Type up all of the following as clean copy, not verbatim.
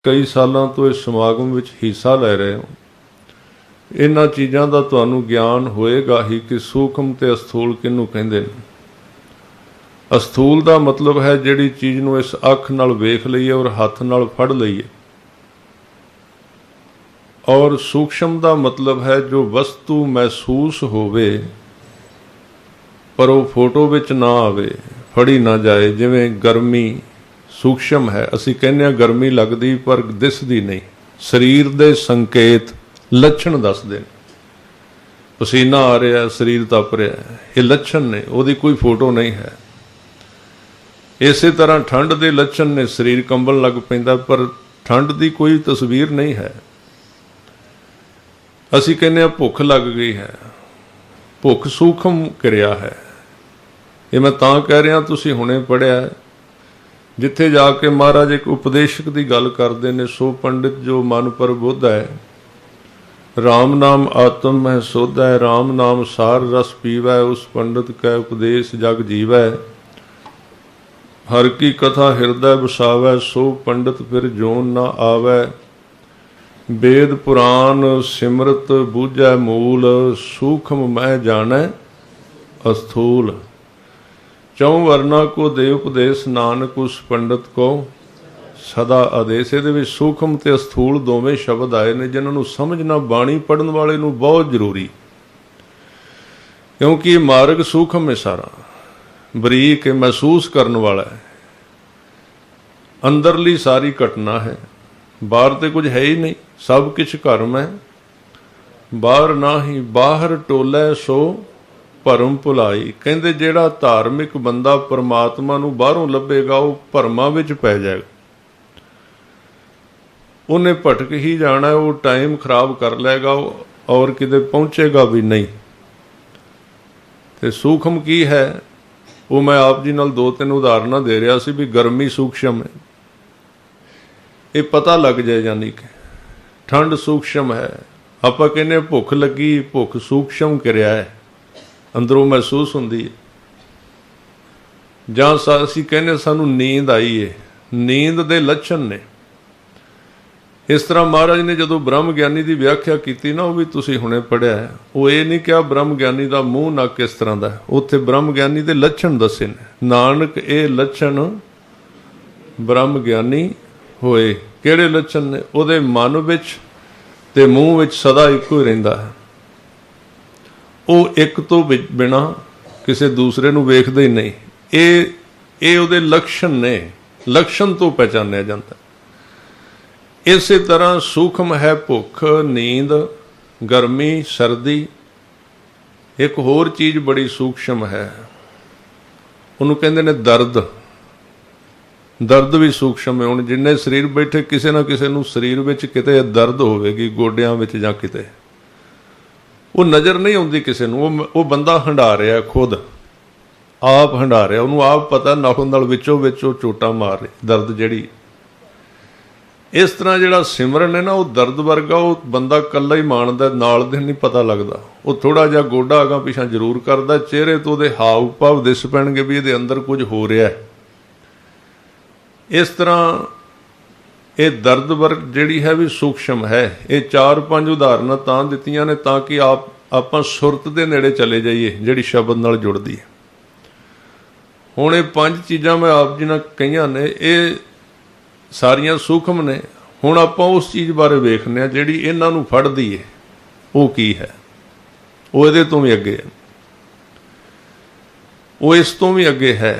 कई सालों तो इस समागम विच हिस्सा लै रहे हो, इन्हां चीज़ां दा तुहानूं ज्ञान होएगा ही कि सूखम ते अस्थूल किहनूं कहिंदे ने। अस्थूल दा मतलब है जिहड़ी चीज़ नूं इस अख नाल वेख लईए और हत्थ नाल फड़ लईए, और सूक्ष्म दा मतलब है जो वस्तु महसूस होवे पर वो फोटो विच ना आवे, फड़ी ना जाए। जिवें गर्मी सूक्ष्म है, असीं कहने आ गर्मी लगदी पर दिसदी नहीं। शरीर दे संकेत लक्षण दसदे ने, पसीना आ रहा, शरीर तप रहा है, ये लक्षण ने, उहदी कोई फोटो नहीं है। इसे तरह ठंड के लक्षण ने, शरीर कंबन लग पैंदा पर ठंड की कोई तस्वीर नहीं है। असीं कहने भुख लग गई है, भुख सूखम क्रिया है। ये मैं तां कह रहा, तुसीं हुणे पढ़िया है, जिथे जाके महाराज एक उपदेशक की गल करते हैं, सो पंडित जो मन पर बुद्ध है, राम नाम आत्म है सोधा है, राम नाम सार रस पीवै, उस पंडित कै उपदेश जग जीवै, हर की कथा हृदय बसावै, सो पंडित फिर जोन न आवै, वेद पुराण सिमरत बूझै मूल, सूखम मैं जानै अस्थूल, चौं वर्णा को दे उपदेश, नानक उस पंडित को सदा आदेश। ये सूखम ते अस्थूल दोवें शब्द आए ने, जिन्होंने समझना बाणी पढ़न वाले नूं बहुत जरूरी, क्योंकि मार्ग सूखम है, सारा बरीक है, महसूस करने वाला है, अंदरली सारी घटना है, बाहर तो कुछ है ही नहीं, सब कुछ घर में, बाहर ना ही बाहर टोलै सो भरम भुलाई। कहते जिहड़ा धार्मिक बंदा परमात्मा नूं बाहरों लभेगा वो भरमां विच पै जाएगा, उन्हें भटक ही जाना, वो टाइम खराब कर लेगा और किते पहुँचेगा भी नहीं। ते सूखम की है वो मैं आप जी नाल 2-3 उदाहरण दे रहा सी भी गर्मी सूक्ष्म है, ये पता लग जाए, यानी कि ठंड सूक्ष्म है। आपां कहने भुख लगी, भुख सूक्ष्म क्रिया है, अंदरों महसूस होंदी है। जां असीं कहने सानूं नींद आई है, नींद दे लक्षण ने। इस तरह महाराज ने जदों ब्रह्म ज्ञानी की व्याख्या की ना, वो भी तुसीं हुणे पढ़िया है, वो ये नहीं कहा ब्रह्म ज्ञानी का मूँह नक किस तरह का है, उत्थे ब्रह्म ज्ञानी के लक्षण दसे ने, नानक ये लक्षण ब्रह्म ज्ञानी होए। किहड़े लक्षण ने? उहदे मन विच ते मूँह विच सदा इक्को ही रहिंदा है, वो एक तो बिना किसी दूसरे नूं वेखदा ही नहीं। ये उहदे लक्षण ने, लक्षण तो पहचानिया जाता। इस तरह सूखम है भुख, नींद, गर्मी, सर्दी। एक होर चीज़ बड़ी सूक्ष्म है, उन्होंने कहते ने दर्द। दर्द भी सूक्ष्म है। हुण जिन्ने शरीर बैठे, किसी ना किसी नूं शरीर विच किते दर्द होवेगी, गोडियां विच जां किते, वो नज़र नहीं आती किसी नूं। वो बंदा हंडा रहा, खुद आप हंडा रहा, उन्होंने आप पता नाखून नाल विचों विच चोटा मार रही, दर्द जिहड़ी। इस तरह जिहड़ा सिमरन है ना, वो दर्द वर्गा, वो बंदा कल्ला ही माणदा, नाल दे नहीं पता लगता। वो थोड़ा जिहा गोडा अगां पिछां जरूर करदा, चेहरे तो उहदे हाव भाव दिस पैणगे भी इहदे अंदर कुछ हो रहा है। इस तरह ये दर्द वर्ग जिहड़ी है भी सूक्ष्म है। ये 4-5 उदाहरण तां दित्तियां ने ताकि आपां सुरत दे नेड़े चले जाइए, जिहड़ी शब्द नाल जुड़दी है। हुण ये 5 चीज़ां मैं आप जी नाल कहियां ने, ये सारियां सूखम ने। हुण आपां उस चीज़ बारे वेखने जिहड़ी इन्हां नूं फड़दी है, वो की है, वो इहदे तों भी अगे है, वो इस तों भी अगे है।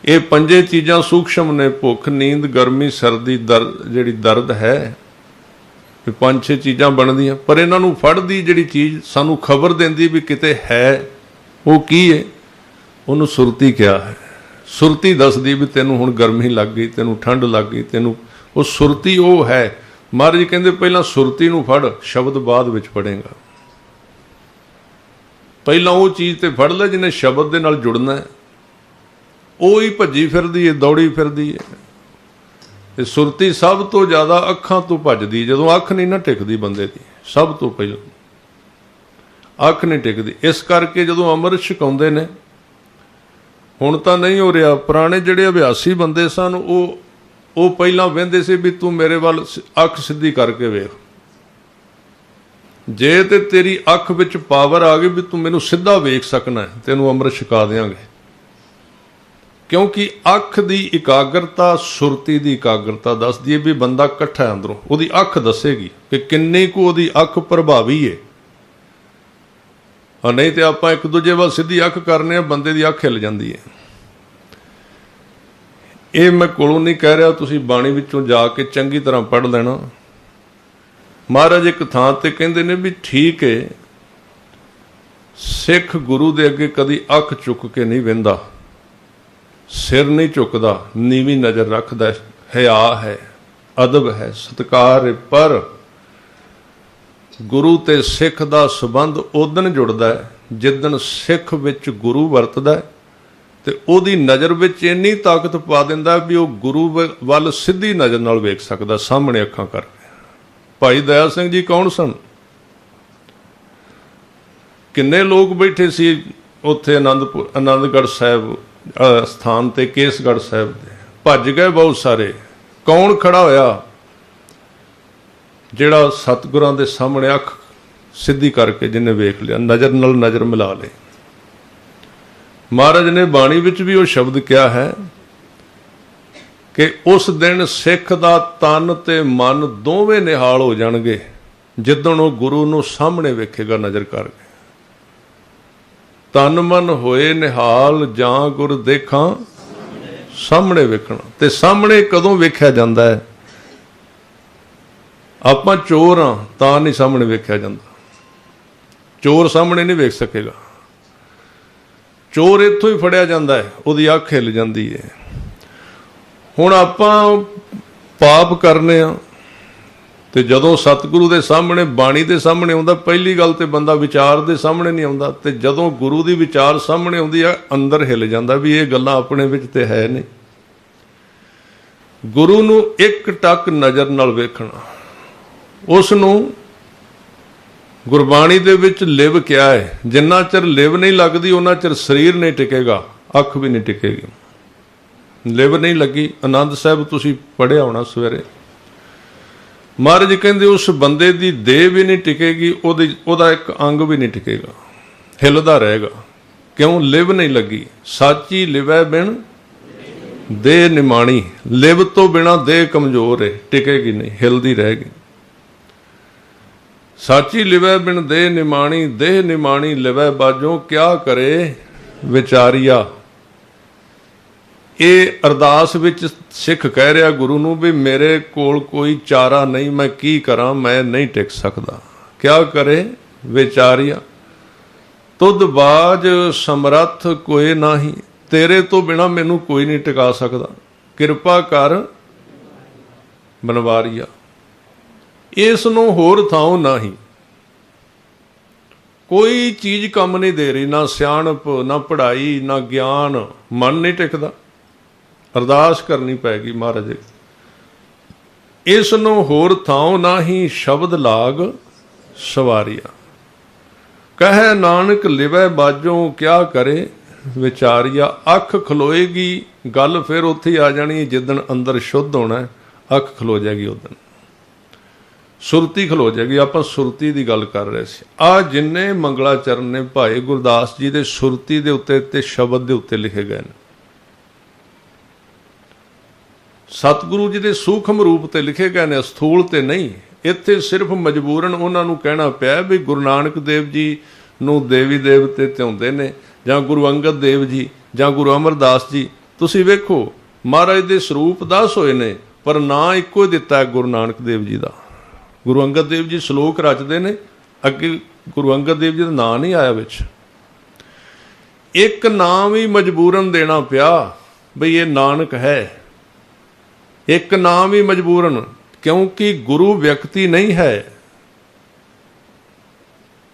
ये 5 चीज़ां सूक्ष्म ने, भुख, नींद, गर्मी, सर्दी, दर्द। जिहड़ी दर्द है, 5-6 चीज़ां बनदियां, पर इन्हां नूं फड़दी जिहड़ी चीज़ सानूं खबर देंदी भी किते है, वो की है? उहनूं सुरती क्या है। सुरती दसदी भी तैनूं हुण गर्मी लग गई, तैनूं ठंड लग गई, तैनूं वो सुरती वो है। महाराज कहंदे पहलां सुरती नूं फड़, शब्द बाद विच पढ़ेगा। पहलां वो चीज़ ते फड़ ले जिन्हें शब्द दे नाल जुड़ना है, वो ही भजी फिरदी है, दौड़ी फिरदी है। सुरती सब तो ज़्यादा अखां तो भजदी, जदों अख नहीं ना टिकदी बंदे की, सब तो पहले अख नहीं टिकदी। इस करके जदों अमृत छकाउंदे ने, हुण तां नहीं हो रहा, पुराने जिहड़े अभ्यासी बंदे सन, वो ਉਹ ਪਹਿਲਾਂ ਵਹਿੰਦੇ ਸੀ ਵੀ ਤੂੰ ਮੇਰੇ ਵੱਲ ਅੱਖ ਸਿੱਧੀ ਕਰਕੇ ਵੇਖ, ਜੇ ਤੇ ਤੇਰੀ ਅੱਖ ਵਿੱਚ ਪਾਵਰ ਆ ਗਈ ਵੀ ਤੂੰ ਮੈਨੂੰ ਸਿੱਧਾ ਵੇਖ ਸਕਣਾ, ਤੈਨੂੰ ਅੰਮ੍ਰਿਤ ਛਕਾ ਦਿਆਂਗੇ। ਕਿਉਂਕਿ ਅੱਖ ਦੀ ਇਕਾਗਰਤਾ ਸੁਰਤੀ ਦੀ ਇਕਾਗਰਤਾ ਦੱਸਦੀ ਹੈ ਵੀ ਬੰਦਾ ਇਕੱਠਾ ਅੰਦਰੋਂ, ਉਹਦੀ ਅੱਖ ਦੱਸੇਗੀ ਕਿ ਕਿੰਨੀ ਕੁ ਉਹਦੀ ਅੱਖ ਪ੍ਰਭਾਵੀ ਹੈ। ਨਹੀਂ ਤੇ ਆਪਾਂ ਇੱਕ ਦੂਜੇ ਵੱਲ ਸਿੱਧੀ ਅੱਖ ਕਰਨੇ ਆ, ਬੰਦੇ ਦੀ ਅੱਖ ਹਿੱਲ ਜਾਂਦੀ ਹੈ। ਇਹ ਮੈਂ ਕੋਲੋਂ ਨਹੀਂ ਕਹਿ ਰਿਹਾ, ਤੁਸੀਂ ਬਾਣੀ ਵਿੱਚੋਂ ਜਾ ਕੇ ਚੰਗੀ ਤਰ੍ਹਾਂ ਪੜ੍ਹ ਲੈਣਾ। ਮਹਾਰਾਜ ਇੱਕ ਥਾਂ ਤੇ ਕਹਿੰਦੇ ਨੇ ਵੀ ਠੀਕ ਹੈ, ਸਿੱਖ ਗੁਰੂ ਦੇ ਅੱਗੇ ਕਦੀ ਅੱਖ ਚੁੱਕ ਕੇ ਨਹੀਂ ਵਹਿੰਦਾ, ਸਿਰ ਨਹੀਂ ਝੁਕਦਾ, ਨੀਵੀਂ ਨਜ਼ਰ ਰੱਖਦਾ, ਹਿਆ ਹੈ, ਅਦਬ ਹੈ, ਸਤਿਕਾਰ ਹੈ। ਪਰ ਗੁਰੂ ਤੇ ਸਿੱਖ ਦਾ ਸੰਬੰਧ ਉਦਣ ਜੁੜਦਾ ਹੈ ਜਿੱਦਣ ਸਿੱਖ ਵਿੱਚ ਗੁਰੂ ਵਰਤਦਾ ਹੈ ਤੇ ਉਹਦੀ ਨਜ਼ਰ ਵਿੱਚ ਇੰਨੀ ਤਾਕਤ ਪਾ ਦਿੰਦਾ ਵੀ ਉਹ ਗੁਰੂ ਵੱਲ ਸਿੱਧੀ ਨਜ਼ਰ ਨਾਲ ਵੇਖ ਸਕਦਾ, ਸਾਹਮਣੇ ਅੱਖਾਂ ਕਰਕੇ। ਭਾਈ ਦਇਆ ਸਿੰਘ ਜੀ ਕੌਣ ਸਨ? ਕਿੰਨੇ ਲੋਕ ਬੈਠੇ ਸੀ ਉੱਥੇ ਆਨੰਦਗੜ੍ਹ ਸਾਹਿਬ ਸਥਾਨ ਤੇ, ਕੇਸਗੜ੍ਹ ਸਾਹਿਬ ਦੇ, ਭੱਜ ਗਏ ਬਹੁਤ ਸਾਰੇ। ਕੌਣ ਖੜਾ ਹੋਇਆ ਜਿਹੜਾ ਸਤਿਗੁਰਾਂ ਦੇ ਸਾਹਮਣੇ ਅੱਖ ਸਿੱਧੀ ਕਰਕੇ ਜਿਹਨੇ ਵੇਖ ਲਿਆ, ਨਜ਼ਰ ਨਾਲ ਨਜ਼ਰ ਮਿਲਾ ਲਈ। ਮਹਾਰਾਜ ਨੇ ਬਾਣੀ ਵਿੱਚ ਵੀ ਉਹ ਸ਼ਬਦ ਕਿਹਾ ਹੈ ਕਿ ਉਸ ਦਿਨ ਸਿੱਖ ਦਾ ਤਨ ਤੇ ਮਨ ਦੋਵੇਂ ਨਿਹਾਲ ਹੋ ਜਾਣਗੇ ਜਿੱਦਣ ਉਹ ਗੁਰੂ ਨੂੰ ਸਾਹਮਣੇ ਵੇਖੇਗਾ ਨਜ਼ਰ ਕਰਕੇ। ਤਨ ਮਨ ਹੋਏ ਨਿਹਾਲ ਜਾਂ ਗੁਰ ਦੇਖਾਂ ਸਾਹਮਣੇ ਵੇਖਣਾ। ਤੇ ਸਾਹਮਣੇ ਕਦੋਂ ਵੇਖਿਆ ਜਾਂਦਾ ਹੈ? ਆਪਾਂ ਚੋਰ ਹਾਂ ਤਾਂ ਨਹੀਂ ਸਾਹਮਣੇ ਵੇਖਿਆ ਜਾਂਦਾ, ਚੋਰ ਸਾਹਮਣੇ ਨਹੀਂ ਵੇਖ ਸਕੇਗਾ। ਚੋਰ ਇੱਥੋਂ ਹੀ ਫੜਿਆ ਜਾਂਦਾ ਹੈ, ਉਹਦੀ ਅੱਖ ਹਿੱਲ ਜਾਂਦੀ ਹੈ। ਹੁਣ ਆਪਾਂ ਪਾਪ ਕਰਨੇ ਆ ਤੇ ਜਦੋਂ ਸਤਿਗੁਰੂ ਦੇ ਸਾਹਮਣੇ, ਬਾਣੀ ਦੇ ਸਾਹਮਣੇ ਆਉਂਦਾ, ਪਹਿਲੀ ਗੱਲ ਤੇ ਬੰਦਾ ਵਿਚਾਰ ਦੇ ਸਾਹਮਣੇ ਨਹੀਂ ਆਉਂਦਾ, ਤੇ ਜਦੋਂ ਗੁਰੂ ਦੀ ਵਿਚਾਰ ਸਾਹਮਣੇ ਆਉਂਦੀ ਆ ਅੰਦਰ ਹਿੱਲ ਜਾਂਦਾ ਵੀ ਇਹ ਗੱਲਾਂ ਆਪਣੇ ਵਿੱਚ ਤੇ ਹੈ ਨਹੀਂ। ਗੁਰੂ ਨੂੰ ਇੱਕ ਟੱਕ ਨਜ਼ਰ ਨਾਲ ਵੇਖਣਾ, ਉਸ ਨੂੰ ਗੁਰਬਾਣੀ ਦੇ ਵਿੱਚ ਲਿਵ ਕਿਹਾ ਹੈ। ਜਿੰਨਾ ਚਿਰ ਲਿਵ ਨਹੀਂ ਲੱਗਦੀ ਉਹਨਾਂ ਚਿਰ ਸਰੀਰ ਨਹੀਂ ਟਿਕੇਗਾ, ਅੱਖ ਵੀ ਨਹੀਂ ਟਿਕੇਗੀ। ਲਿਵ ਨਹੀਂ ਲੱਗੀ, ਆਨੰਦ ਸਾਹਿਬ ਤੁਸੀਂ ਪੜ੍ਹਿਆ ਹੋਣਾ ਸਵੇਰੇ, ਮਹਾਰਾਜ ਕਹਿੰਦੇ ਉਸ ਬੰਦੇ ਦੀ ਦੇਹ ਵੀ ਨਹੀਂ ਟਿਕੇਗੀ, ਉਹਦਾ ਇੱਕ ਅੰਗ ਵੀ ਨਹੀਂ ਟਿਕੇਗਾ, ਹਿੱਲਦਾ ਰਹੇਗਾ। ਕਿਉਂ? ਲਿਵ ਨਹੀਂ ਲੱਗੀ। ਸਾਚੀ ਲਿਵੈ ਬਿਨ ਦੇਹ ਨਿਮਾਣੀ, ਲਿਵ ਤੋਂ ਬਿਨਾ ਦੇਹ ਕਮਜ਼ੋਰ ਹੈ, ਟਿਕੇਗੀ ਨਹੀਂ, ਹਿਲਦੀ ਰਹੇਗੀ। ਸਾਚੀ ਲਿਵੈ ਬਿਨ ਦੇਹ ਨਿਮਾਣੀ, ਦੇਹ ਨਿਮਾਣੀ ਲਿਵੈ ਬਾਝੋਂ, ਕਿਆ ਕਰੇ ਵਿਚਾਰੀਆ। ਇਹ ਅਰਦਾਸ ਵਿੱਚ ਸਿੱਖ ਕਹਿ ਰਿਹਾ ਗੁਰੂ ਨੂੰ ਵੀ ਮੇਰੇ ਕੋਲ ਕੋਈ ਚਾਰਾ ਨਹੀਂ, ਮੈਂ ਕੀ ਕਰਾਂ, ਮੈਂ ਨਹੀਂ ਟਿਕ ਸਕਦਾ। ਕਿਆ ਕਰੇ ਵਿਚਾਰੀਆ, ਤੁਧ ਬਾਝ ਸਮਰੱਥ ਕੋਈ ਨਹੀਂ, ਤੇਰੇ ਤੋਂ ਬਿਨਾ ਮੈਨੂੰ ਕੋਈ ਨਹੀਂ ਟਿਕਾ ਸਕਦਾ, ਕਿਰਪਾ ਕਰ ਬਨਵਾਰੀਆ। ਇਸ ਨੂੰ ਹੋਰ ਥਾਂ ਨਹੀਂ, ਕੋਈ ਚੀਜ਼ ਕੰਮ ਨਹੀਂ ਦੇ ਰਹੀ, ਨਾ ਸਿਆਣਪ, ਨਾ ਪੜ੍ਹਾਈ, ਨਾ ਗਿਆਨ, ਮਨ ਨਹੀਂ ਟਿਕਦਾ। ਅਰਦਾਸ ਕਰਨੀ ਪੈਗੀ ਮਹਾਰਾਜ, ਇਸ ਨੂੰ ਹੋਰ ਥਾਂ ਨਹੀਂ, ਸ਼ਬਦ ਲਾਗ ਸਵਾਰੀਆ। ਕਹੈ ਨਾਨਕ ਲਿਵੈ ਬਾਝੋਂ, ਕਿਆ ਕਰੇ ਵਿਚਾਰੀਆ। ਅੱਖ ਖਲੋਏਗੀ, ਗੱਲ ਫਿਰ ਉੱਥੇ ਆ ਜਾਣੀ ਜਿੱਦਣ ਅੰਦਰ ਸ਼ੁੱਧ ਹੋਣਾ, ਅੱਖ ਖਲੋ ਜਾਏਗੀ ਉਦਣ, ਸੁਰਤੀ ਖਲੋ ਜਾਏਗੀ। ਆਪਾਂ ਸੁਰਤੀ ਦੀ ਗੱਲ ਕਰ ਰਹੇ ਸੀ। ਆ ਜਿੰਨੇ ਮੰਗਲਾਚਰਨ ਨੇ ਭਾਈ ਗੁਰਦਾਸ ਜੀ ਦੇ ਸੁਰਤੀ ਦੇ ਉੱਤੇ ਤੇ ਸ਼ਬਦ ਦੇ ਉੱਤੇ ਲਿਖੇ ਗਏ ਨੇ, ਸਤਿਗੁਰੂ ਜੀ ਦੇ ਸੂਖਮ ਰੂਪ ਤੇ ਲਿਖੇ ਗਏ ਨੇ, ਸਥੂਲ ਤੇ ਨਹੀਂ। ਇੱਥੇ ਸਿਰਫ ਮਜਬੂਰਨ ਉਹਨਾਂ ਨੂੰ ਕਹਿਣਾ ਪਿਆ ਵੀ ਗੁਰੂ ਨਾਨਕ ਦੇਵ ਜੀ ਨੂੰ ਦੇਵੀ ਦੇਵਤੇ ਧਿਆਉਂਦੇ ਨੇ, ਜਾਂ ਗੁਰੂ ਅੰਗਦ ਦੇਵ ਜੀ, ਜਾਂ ਗੁਰੂ ਅਮਰਦਾਸ ਜੀ। ਤੁਸੀਂ ਵੇਖੋ ਮਹਾਰਾਜ ਦੇ ਸਰੂਪ 10 ਹੋਏ ਨੇ, ਪਰ ਨਾਂ ਇੱਕੋ ਹੀ ਦਿੱਤਾ ਹੈ ਗੁਰੂ ਨਾਨਕ ਦੇਵ ਜੀ ਦਾ। ਗੁਰੂ ਅੰਗਦ ਦੇਵ ਜੀ ਸ਼ਲੋਕ ਰਚਦੇ ਨੇ, ਅੱਗੇ ਗੁਰੂ ਅੰਗਦ ਦੇਵ ਜੀ ਦਾ ਨਾਂ ਨਹੀਂ ਆਇਆ ਵਿੱਚ। ਇੱਕ ਨਾਮ ਹੀ ਮਜਬੂਰਨ ਦੇਣਾ ਪਿਆ ਬਈ ਇਹ ਨਾਨਕ ਹੈ, ਇੱਕ ਨਾਮ ਹੀ ਮਜਬੂਰਨ, ਕਿਉਂਕਿ ਗੁਰੂ ਵਿਅਕਤੀ ਨਹੀਂ ਹੈ,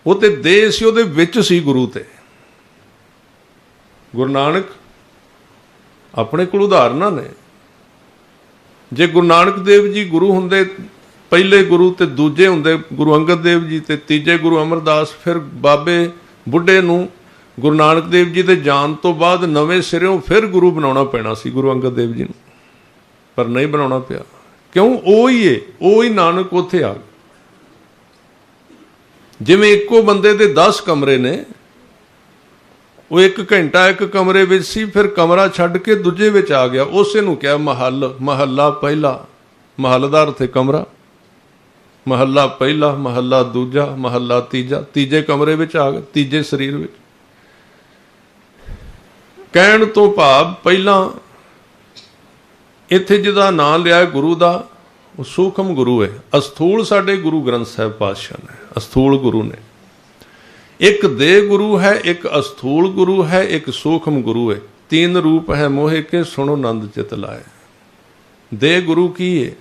ਉਹ ਤੇ ਦੇਹ ਸੀ, ਉਹਦੇ ਵਿੱਚ ਸੀ ਗੁਰੂ। ਤੇ ਗੁਰੂ ਨਾਨਕ ਆਪਣੇ ਕੋਲ ਉਦਾਹਰਨਾਂ ਨੇ। ਜੇ ਗੁਰੂ ਨਾਨਕ ਦੇਵ ਜੀ ਗੁਰੂ ਹੁੰਦੇ, ਪਹਿਲੇ ਗੁਰੂ, ਤੇ ਦੂਜੇ ਹੁੰਦੇ ਗੁਰੂ ਅੰਗਦ ਦੇਵ ਜੀ, ਤੇ ਤੀਜੇ ਗੁਰੂ ਅਮਰਦਾਸ, ਫਿਰ ਬਾਬੇ ਬੁੱਢੇ ਨੂੰ ਗੁਰੂ ਨਾਨਕ ਦੇਵ ਜੀ ਦੇ ਜਾਣ ਤੋਂ ਬਾਅਦ ਨਵੇਂ ਸਿਰਿਓਂ ਫਿਰ ਗੁਰੂ ਬਣਾਉਣਾ ਪੈਣਾ ਸੀ ਗੁਰੂ ਅੰਗਦ ਦੇਵ ਜੀ ਨੂੰ। पर नहीं बनाना पिया। क्यों? ਉਹ ਹੀ है, ਉਹ ही नानक ਉੱਥੇ आ गया। जिवें ਇੱਕੋ ਬੰਦੇ ਦੇ 10 ਕਮਰੇ ਨੇ, ਉਹ 1 ਘੰਟਾ ਇੱਕ ਕਮਰੇ ਵਿੱਚ ਸੀ, ਫਿਰ ਕਮਰਾ ਛੱਡ ਕੇ ਦੂਜੇ ਵਿੱਚ ਆ ਗਿਆ, ਉਸੇ ਨੂੰ ਕਿਹਾ महल। महला पहला, महल ਦਾ ਅਰਥ ਹੈ ਕਮਰਾ। महला पहला, महला दूजा, महला तीजा, तीजे कमरे ਵਿੱਚ आ गए, तीजे शरीर ਵਿੱਚ। ਕਹਿਣ ਤੋਂ ਭਾਵ ਪਹਿਲਾਂ ਇੱਥੇ ਜਿਹਦਾ ਨਾਂ ਲਿਆ ਗੁਰੂ ਦਾ, ਉਹ ਸੂਖਮ ਗੁਰੂ ਹੈ। ਅਸਥੂਲ ਸਾਡੇ ਗੁਰੂ ਗ੍ਰੰਥ ਸਾਹਿਬ ਪਾਤਸ਼ਾਹ ਨੇ, ਅਸਥੂਲ ਗੁਰੂ ਨੇ। ਇੱਕ ਦੇ ਗੁਰੂ ਹੈ, ਇੱਕ ਅਸਥੂਲ ਗੁਰੂ ਹੈ, ਇੱਕ ਸੂਖਮ ਗੁਰੂ ਹੈ। 3 रूप है मोहे के सुनो नंद चित लाए। ਦੇ ਗੁਰੂ ਕੀ ਹੈ?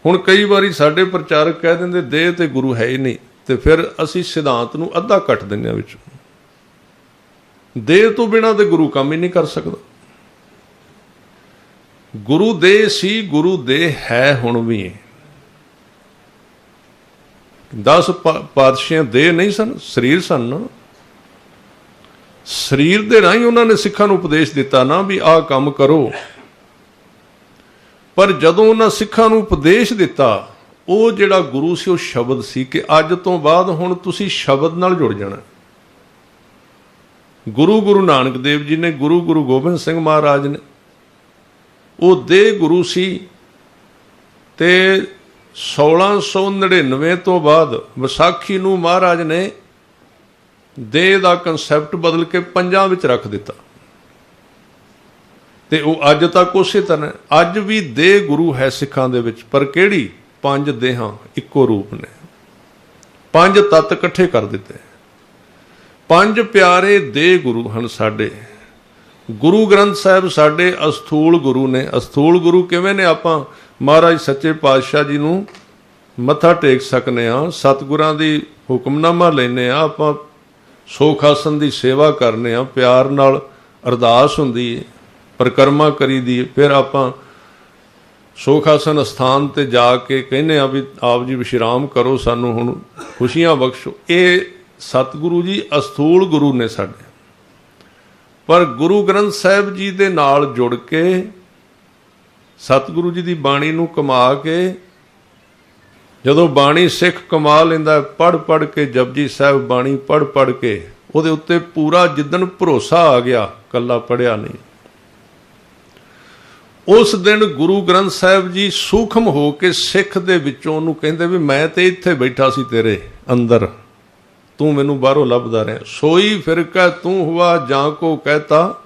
ਹੁਣ ਕਈ ਵਾਰੀ ਸਾਡੇ ਪ੍ਰਚਾਰਕ ਕਹਿ ਦਿੰਦੇ ਦੇਹ ਤੇ ਗੁਰੂ ਹੈ ਹੀ ਨਹੀਂ, ਤੇ ਫਿਰ ਅਸੀਂ ਸਿਧਾਂਤ ਨੂੰ ਅੱਧਾ ਕੱਟ ਦਿੰਦੇ ਹਾਂ ਵਿੱਚੋਂ। ਦੇਹ ਤੋਂ ਬਿਨਾਂ ਤੇ ਗੁਰੂ ਕੰਮ ਹੀ ਨਹੀਂ ਕਰ ਸਕਦਾ। ਗੁਰੂ ਦੇਹ ਸੀ, ਗੁਰੂ ਦੇਹ ਹੈ ਹੁਣ ਵੀ। 10 ਪਾਤਸ਼ਾਹ ਦੇਹ ਨਹੀਂ ਸਨ, ਸਰੀਰ ਸਨ। ਸਰੀਰ ਦੇ ਰਾਹੀਂ ਉਹਨਾਂ ਨੇ ਸਿੱਖਾਂ ਨੂੰ ਉਪਦੇਸ਼ ਦਿੱਤਾ ਨਾ ਵੀ ਆਹ ਕੰਮ ਕਰੋ। ਪਰ ਜਦੋਂ ਉਹਨਾਂ ਸਿੱਖਾਂ ਨੂੰ ਉਪਦੇਸ਼ ਦਿੱਤਾ, ਉਹ ਜਿਹੜਾ ਗੁਰੂ ਸੀ ਉਹ ਸ਼ਬਦ ਸੀ ਕਿ ਅੱਜ ਤੋਂ ਬਾਅਦ ਹੁਣ ਤੁਸੀਂ ਸ਼ਬਦ ਨਾਲ ਜੁੜ ਜਾਣਾ। ਗੁਰੂ ਨਾਨਕ ਦੇਵ ਜੀ ਨੇ, ਗੁਰੂ ਗੋਬਿੰਦ ਸਿੰਘ ਮਹਾਰਾਜ ਨੇ, ਉਹ ਦੇ ਗੁਰੂ ਸੀ। ਤੇ 1699 ਤੋਂ ਬਾਅਦ ਵਿਸਾਖੀ ਨੂੰ ਮਹਾਰਾਜ ਨੇ ਦੇਹ ਦਾ ਕਨਸੈਪਟ ਬਦਲ ਕੇ 5 ਵਿੱਚ ਰੱਖ ਦਿੱਤਾ। ਤੇ ਉਹ ਅੱਜ ਤੱਕ ਉਸੇ ਤਰ੍ਹਾਂ। ਅੱਜ ਵੀ ਦੇਹ ਗੁਰੂ ਹੈ ਸਿੱਖਾਂ ਦੇ ਵਿੱਚ, ਪਰ ਕਿਹੜੀ? 5 ਦੇਹਾਂ ਇੱਕੋ ਰੂਪ ਨੇ। 5 ਤੱਤ ਇਕੱਠੇ ਕਰ ਦਿੱਤੇ। 5 ਪਿਆਰੇ ਦੇਹ ਗੁਰੂ ਹਨ ਸਾਡੇ। ਗੁਰੂ ਗ੍ਰੰਥ ਸਾਹਿਬ ਸਾਡੇ ਅਸਥੂਲ ਗੁਰੂ ਨੇ। ਅਸਥੂਲ ਗੁਰੂ ਕਿਵੇਂ ਨੇ? ਆਪਾਂ ਮਹਾਰਾਜ ਸੱਚੇ ਪਾਤਸ਼ਾਹ ਜੀ ਨੂੰ ਮੱਥਾ ਟੇਕ ਸਕਨੇ ਆ, ਸਤਿਗੁਰਾਂ ਦੀ ਹੁਕਮਨਾਮਾ ਲੈਨੇ ਆ, ਆਪਾਂ ਸੋਖ ਆਸਨ ਦੀ ਸੇਵਾ ਕਰਨੇ ਆ, ਪਿਆਰ ਨਾਲ ਅਰਦਾਸ ਹੁੰਦੀ ਹੈ, ਪਰਿਕਰਮਾ ਕਰੀ ਦੀ। ਫਿਰ ਆਪਾਂ ਸੋਖ ਆਸਨ ਅਸਥਾਨ ਤੇ ਜਾ ਕੇ ਕਹਿੰਦੇ ਆ ਵੀ ਆਪ ਜੀ ਵਿਸ਼ਰਾਮ ਕਰੋ, ਸਾਨੂੰ ਹੁਣ ਖੁਸ਼ੀਆਂ ਬਖਸ਼ੋ। ਇਹ ਸਤਿਗੁਰੂ ਜੀ ਅਸਥੂਲ ਗੁਰੂ ਨੇ ਸਾਡੇ। ਪਰ ਗੁਰੂ ਗ੍ਰੰਥ ਸਾਹਿਬ ਜੀ ਦੇ ਨਾਲ ਜੁੜ ਕੇ, ਸਤਿਗੁਰੂ ਜੀ ਦੀ ਬਾਣੀ ਨੂੰ ਕਮਾ ਕੇ, ਜਦੋਂ ਬਾਣੀ ਸਿੱਖ ਕਮਾ ਲੈਂਦਾ, ਪੜ੍ਹ ਕੇ ਜਪਜੀ ਸਾਹਿਬ ਬਾਣੀ ਪੜ੍ਹ ਕੇ, ਉਹਦੇ ਉੱਤੇ ਪੂਰਾ ਜਿੱਦਣ ਭਰੋਸਾ ਆ ਗਿਆ, ਕੱਲਾ ਪੜ੍ਹਿਆ ਨਹੀਂ, ਉਸ ਦਿਨ ਗੁਰੂ ਗ੍ਰੰਥ ਸਾਹਿਬ ਜੀ ਸੂਖਮ ਹੋ ਕੇ ਸਿੱਖ ਦੇ ਵਿੱਚੋਂ ਉਹਨੂੰ ਕਹਿੰਦੇ ਵੀ ਮੈਂ ਤੇ ਇੱਥੇ ਬੈਠਾ ਸੀ ਤੇਰੇ ਅੰਦਰ, ਤੂੰ ਮੈਨੂੰ ਬਾਹਰੋਂ ਲੱਭਦਾ ਰਿਹਾ। ਸੋਈ ਫਿਰਕਾ ਤੂੰ ਹੁਆ ਜਾਂ ਕੋ ਕਹਿਤਾ,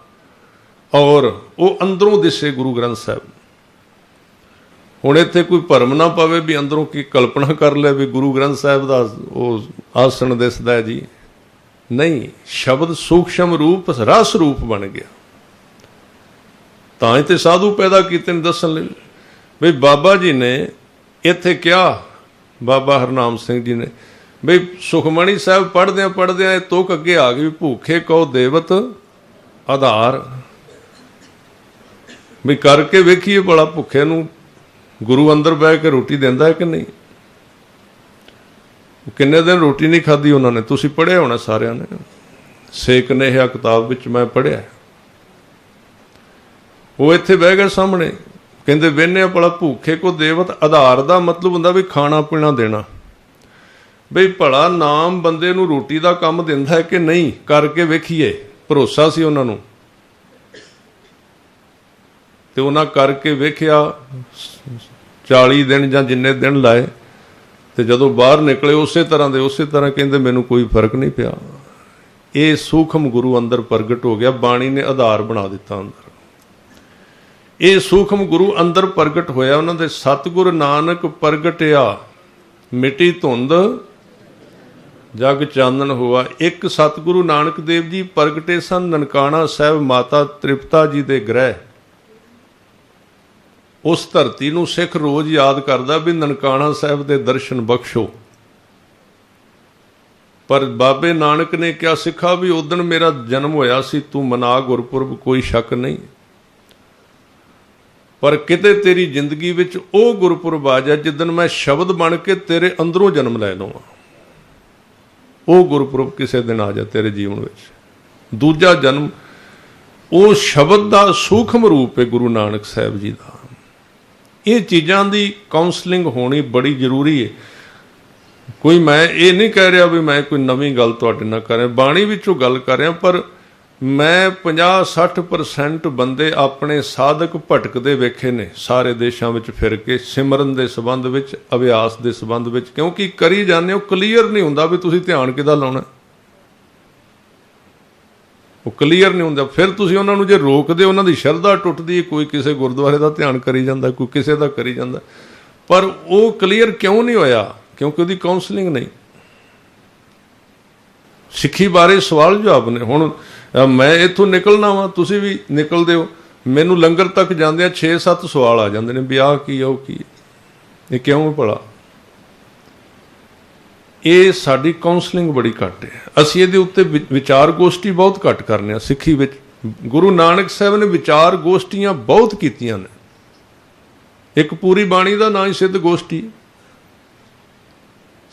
ਔਰ ਉਹ ਅੰਦਰੋਂ ਦਿਸੇ ਗੁਰੂ ਗ੍ਰੰਥ ਸਾਹਿਬ। ਹੁਣ ਇੱਥੇ ਕੋਈ ਭਰਮ ਨਾ ਪਵੇ ਵੀ ਅੰਦਰੋਂ ਕੀ ਕਲਪਨਾ ਕਰ ਲੈ ਵੀ ਗੁਰੂ ਗ੍ਰੰਥ ਸਾਹਿਬ ਦਾ ਉਹ ਆਸਣ ਦਿਸਦਾ ਹੈ ਜੀ। ਨਹੀਂ, ਸ਼ਬਦ ਸੂਖਸ਼ਮ ਰੂਪ ਰਸ ਰੂਪ ਬਣ ਗਿਆ। ਤਾਂ ਹੀ ਤੇ ਸਾਧੂ ਪੈਦਾ ਕੀਤੇ ਨੇ ਦੱਸਣ ਲਈ। ਬਈ ਬਾਬਾ ਜੀ ਨੇ ਇੱਥੇ ਕਿਹਾ, ਬਾਬਾ ਹਰਨਾਮ ਸਿੰਘ ਜੀ ਨੇ, ਬਈ ਸੁਖਮਣੀ ਸਾਹਿਬ ਪੜ੍ਹਦਿਆਂ ਇਹ ਤੁਕ ਅੱਗੇ ਆ ਗਈ ਵੀ ਭੂਖੇ ਕਉ ਦੇਵਤ ਆਧਾਰ। ਵੀ ਕਰਕੇ ਵੇਖੀਏ ਭਲਾ ਭੁੱਖੇ ਨੂੰ ਗੁਰੂ ਅੰਦਰ ਬਹਿ ਕੇ ਰੋਟੀ ਦਿੰਦਾ ਹੈ ਕਿ ਨਹੀਂ। ਕਿੰਨੇ ਦਿਨ ਰੋਟੀ ਨਹੀਂ ਖਾਧੀ ਉਹਨਾਂ ਨੇ, ਤੁਸੀਂ ਪੜ੍ਹਿਆ ਹੋਣਾ ਸਾਰਿਆਂ ਨੇ। ਸੇਕ ਨੇਹਾ ਕਿਤਾਬ ਵਿੱਚ ਮੈਂ ਪੜ੍ਹਿਆ। ਉਹ ਇੱਥੇ ਬਹਿ ਗਏ ਸਾਹਮਣੇ, ਕਹਿੰਦੇ ਵੇਖਨੇ ਭਲਾ ਭੂਖੇ ਕੋ ਦੇਵਤ ਆਧਾਰ ਦਾ ਮਤਲਬ ਹੁੰਦਾ ਵੀ ਖਾਣਾ ਪੀਣਾ ਦੇਣਾ। ਬਈ ਭਲਾ ਨਾਮ ਬੰਦੇ ਨੂੰ ਰੋਟੀ ਦਾ ਕੰਮ ਦਿੰਦਾ ਹੈ ਕਿ ਨਹੀਂ, ਕਰਕੇ ਵੇਖੀਏ। ਭਰੋਸਾ ਸੀ ਉਹਨਾਂ ਨੂੰ ਤੇ ਉਹਨਾਂ ਕਰਕੇ ਵੇਖਿਆ। 40 ਦਿਨ ਜਾਂ ਜਿੰਨੇ ਦਿਨ ਲਾਏ ਤੇ ਜਦੋਂ ਬਾਹਰ ਨਿਕਲੇ ਉਸੇ ਤਰ੍ਹਾਂ ਕਹਿੰਦੇ ਮੈਨੂੰ ਕੋਈ ਫਰਕ ਨਹੀਂ ਪਿਆ। ਇਹ ਸੂਖਮ ਗੁਰੂ ਅੰਦਰ ਪ੍ਰਗਟ ਹੋ ਗਿਆ। ਬਾਣੀ ਨੇ ਆਧਾਰ ਬਣਾ ਦਿੱਤਾ ਅੰਦਰ। ਇਹ ਸੂਖਮ ਗੁਰੂ ਅੰਦਰ ਪ੍ਰਗਟ ਹੋਇਆ। ਉਹਨਾਂ ਦੇ ਸਤਿਗੁਰ ਨਾਨਕ ਪ੍ਰਗਟਿਆ, ਮਿੱਟੀ ਧੁੰਦ ਜਗ ਚਾਨਣ ਹੋਆ। ਇੱਕ ਸਤਿਗੁਰੂ ਨਾਨਕ ਦੇਵ ਜੀ ਪ੍ਰਗਟੇ ਸਨ ਨਨਕਾਣਾ ਸਾਹਿਬ ਮਾਤਾ ਤ੍ਰਿਪਤਾ ਜੀ ਦੇ ਗ੍ਰਹਿ। ਉਸ ਧਰਤੀ ਨੂੰ ਸਿੱਖ ਰੋਜ਼ ਯਾਦ ਕਰਦਾ ਵੀ ਨਨਕਾਣਾ ਸਾਹਿਬ ਦੇ ਦਰਸ਼ਨ ਬਖਸ਼ੋ। ਪਰ ਬਾਬੇ ਨਾਨਕ ਨੇ ਕਿਹਾ ਸਿੱਖਾ ਵੀ ਉਦਣ ਮੇਰਾ ਜਨਮ ਹੋਇਆ ਸੀ, ਤੂੰ ਮਨਾ ਗੁਰਪੁਰਬ, ਕੋਈ ਸ਼ੱਕ ਨਹੀਂ, ਪਰ ਕਿਤੇ ਤੇਰੀ ਜ਼ਿੰਦਗੀ ਵਿੱਚ ਉਹ ਗੁਰਪੁਰਬ ਆ ਜਾ ਜਿੱਦਣ ਮੈਂ ਸ਼ਬਦ ਬਣ ਕੇ ਤੇਰੇ ਅੰਦਰੋਂ ਜਨਮ ਲੈ ਲਵਾਂ। ਉਹ ਗੁਰਪੁਰਬ ਕਿਸੇ ਦਿਨ ਆ ਜਾ ਤੇਰੇ ਜੀਵਨ ਵਿੱਚ। ਦੂਜਾ ਜਨਮ ਉਹ ਸ਼ਬਦ ਦਾ ਸੂਖਮ ਰੂਪ ਹੈ ਗੁਰੂ ਨਾਨਕ ਸਾਹਿਬ ਜੀ ਦਾ। ये चीज़ों की काउंसलिंग होनी बड़ी जरूरी है। कोई मैं ये नहीं कह रहा भी मैं कोई नवीं गल तुहाडे नाल कर रहा, बाणी विचों गल कर रहा, पर मैं 50-60% बंदे अपने साधक भटकते वेखे ने सारे देशों में फिर के सिमरन के संबंध में, अभ्यास के संबंध में, क्योंकि करी जाने हो क्लीयर नहीं होंदा भी तुसीं ध्यान किहदा लाउणा, वो क्लीयर नहीं होंदा। फिर तुसीं उन्हां नूं जे रोकदे उन्हां दी शरधा टुटदी है, कोई किसी गुरुद्वारे का ध्यान करी जांदा, कोई किसी का करी जांदा, पर वो क्लीयर क्यों नहीं होया? क्योंकि उसकी काउंसलिंग नहीं। सिੱਖੀ बारे सवाल जवाब ने। हुण मैं इत्थों निकलना वा, तुसीं भी निकलदे हो, मैनूं लंगर तक जांदे 6-7 सवाल आ जांदे ने भी आह की आ, की ये क्यों भला? ये साडी काउंसलिंग बड़ी घट है। असीं इहदे उत्ते विचार गोष्ठी बहुत घट करने आ। सिੱਖੀ विच गुरु नानक साहब ने विचार गोष्ठियां बहुत कीतियां ने। एक पूरी बाणी का नाम ही सिद्ध गोष्ठी,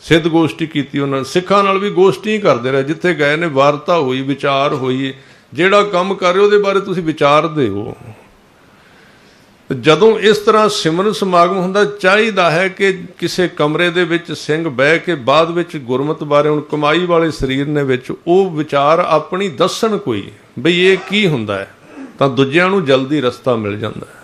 सिद्ध गोष्ठी की उन्होंने। सिखां नाल भी गोष्ठी ही करते रहे, जिथे गए ने वार्ता हुई, विचार हुई, जिहड़ा काम कर रहे हो बारे तुसीं विचार दिओ। जदों इस तरह सिमरन समागम हुंदा, चाहीदा है कि किसी कमरे दे विच सिंह बह के बाद विच गुरमत बारे, हुण कमाई वाले शरीर ने विच वो विचार अपनी दसन कोई बई ये की हुंदा है, तां दूजिआं नूं जल्दी रस्ता मिल जांदा है।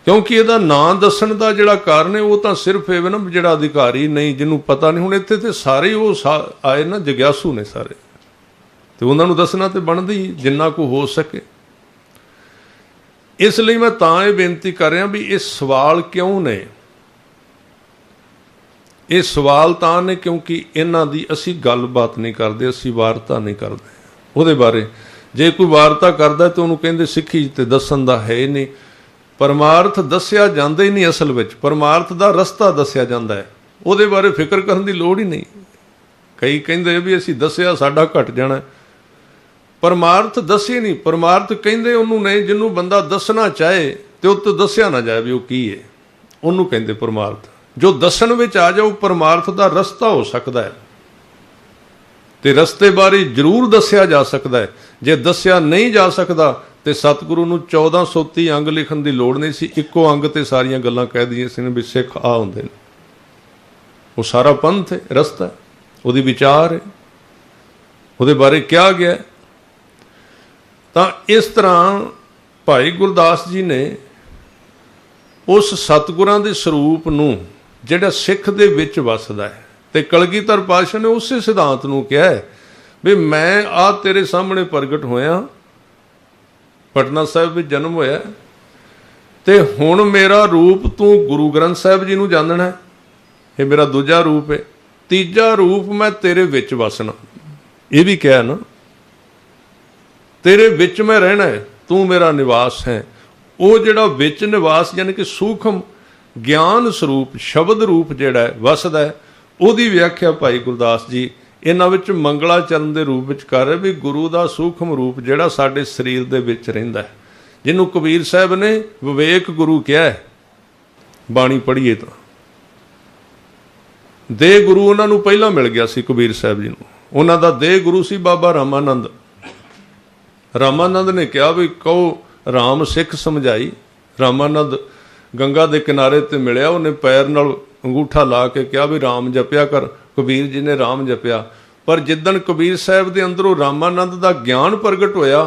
क्योंकि इहदा नां दसन का जिहड़ा कारण है वो तो सिर्फ ये ना जिहड़ा अधिकारी नहीं, जिन्हों पता नहीं। हुण इत्थे ते सारे वो आए ना जग्यासू ने सारे, तो उन्हां नूं दसना तो बनदा ही जिन्ना को हो सके। इसलिए मैं तां ये बेनती कर रहा भी ये सवाल क्यों ने? ये सवाल तां ने क्योंकि इन्हां दी असीं गलबात नहीं करते, असीं वार्ता नहीं करते उहदे बारे। जे कोई वार्ता करदा तो उहनूं कहिंदे सिੱਖੀ ते दसन दा है ही नहीं। परमार्थ दसिया जाता ही नहीं, असल में परमार्थ का रस्ता दसिया जाता है, उहदे बारे फिक्र करने की लोड़ ही नहीं। कई कहिंदे भी असीं दसिया साडा घट जाना, परमार्थ दसी नहीं। परमार्थ कहिंदे उहनूं ने जिन्हों बंदा दसना चाहे तो उत्ते दसिया ना जाए भी वो की है, उहनूं कहिंदे परमार्थ। जो दसन विच आ जाओ परमार्थ का रस्ता हो सकता है, तो रस्ते बारे जरूर दसिया जा सकता है। जे दसिया नहीं जा सकता तो सतगुरु नूं 1430 अंग लिखण की लोड़ नहीं सी, इक्को अंग ते सारियां गल्लां कह दियां सी भी सिख आ हुंदे ने। वो सारा पंथ है, रस्ता है, उहदी विचार है, उहदे बारे क्या गया। तां इस तरह भाई गुरदास जी ने उस सतगुरां दे स्वरूप नूं जिहड़ा सिख दे विच वसदा है, ते कलगीधर पातशाह ने उसे सिद्धांत नूं कहा है भी मैं आ तेरे सामने प्रगट होया, पटना साहिब में जन्म होया, ते हुण मेरा रूप तू गुरु ग्रंथ साहिब जी नूं जानना है, ये मेरा दूजा रूप है, तीजा रूप मैं तेरे विच वसना। ये भी क्या है ना, तेरे विच मैं रहना है, तू मेरा निवास है। वो जिहड़ा विच निवास यानी कि सूखम ज्ञान स्वरूप शब्द रूप जिहड़ा है वसदा है, ਉਹਦੀ व्याख्या भाई गुरदास जी इन्हां विच मंगलाचरण के रूप में कर रहे भी गुरु का सूखम रूप जिहड़ा साडे शरीर दे विच रहिंदा है, जिन्हों कबीर साहब ने विवेक गुरु कहा है। बाणी पढ़ीए तो दे गुरु उन्हां नूं पहला मिल गया सी कबीर साहब जी नूं, उन्हां दा दे गुरु सी बाबा रामानंद। रामानंद ने कहा भी कहो राम सिख समझाई। रामानंद गंगा के किनारे ते मिलिया, उन्हें पैर नाल अंगूठा ला के कहा भी राम जपिया कर। कबीर जी ने राम जपिया, पर जिदन कबीर साहब के अंदरों रामानंद का ज्ञान प्रगट होया,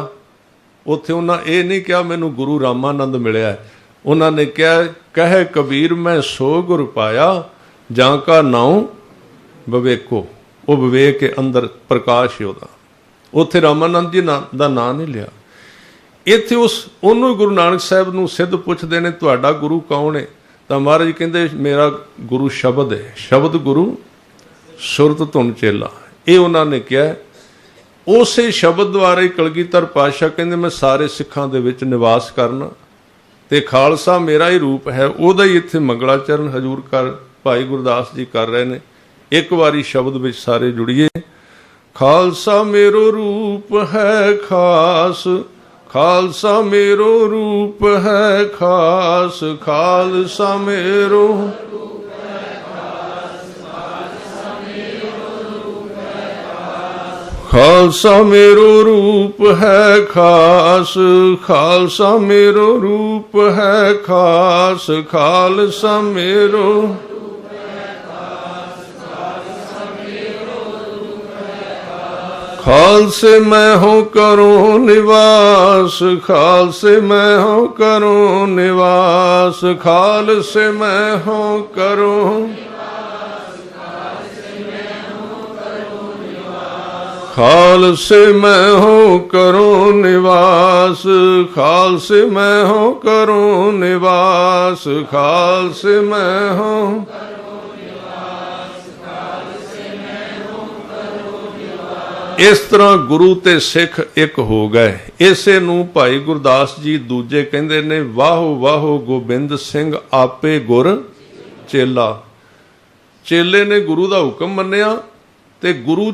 उत्थे उन्हें ये नहीं कहा मैनू गुरु रामानंद मिलिया है, उन्होंने कहा कह कबीर मैं सो गुर पाया जां का नाम विवेको। वो विवेक के अंदर प्रकाश है उहदा, उत्थे रामानंद जी का नाम नहीं लिया। इत्थे उन्होंने गुरु नानक साहब नूं सिद्ध पुछदे ने तुहाडा गुरु कौन है, तो महाराज कहते मेरा गुरु शब्द है, शब्द गुरु सुरत धुन चेला। ये उन्होंने कहा उस शब्द द्वारा ही कलगीधर पातशाह कहते मैं सारे सिखां दे विच निवास करना, ते खालसा मेरा ही रूप है। उहदा ही इत्थे मंगलाचरण हजूर कर भाई गुरदास जी कर रहे हैं। एक बारी शब्द विच सारे जुड़िए। खालसा मेरो रूप है खास, खालसा मेरो रूप है खास, खालसा मेरो ਖਾਲਸਾ मेरो रूप है खास, खालसा मेरो रूप है खास, खालसा मेरो खालसे मैं हूँ करूँ निवास, खालसे मैं हूँ करूँ निवास, खालसे मैं हूँ करूँ खालसे मैं हूँ करूँ निवास, खालसे मैं हूँ करूँ निवास, खालसे मैं हूँ। इस तरह गुरु ते सिख एक हो गए। इसे नूं भाई गुरदास जी दूजे कहंदे ने, वाहो वाहो गोबिंद सिंह आपे गुर चेला। चेले ने गुरु दा हुक्म मन्निया ते गुरु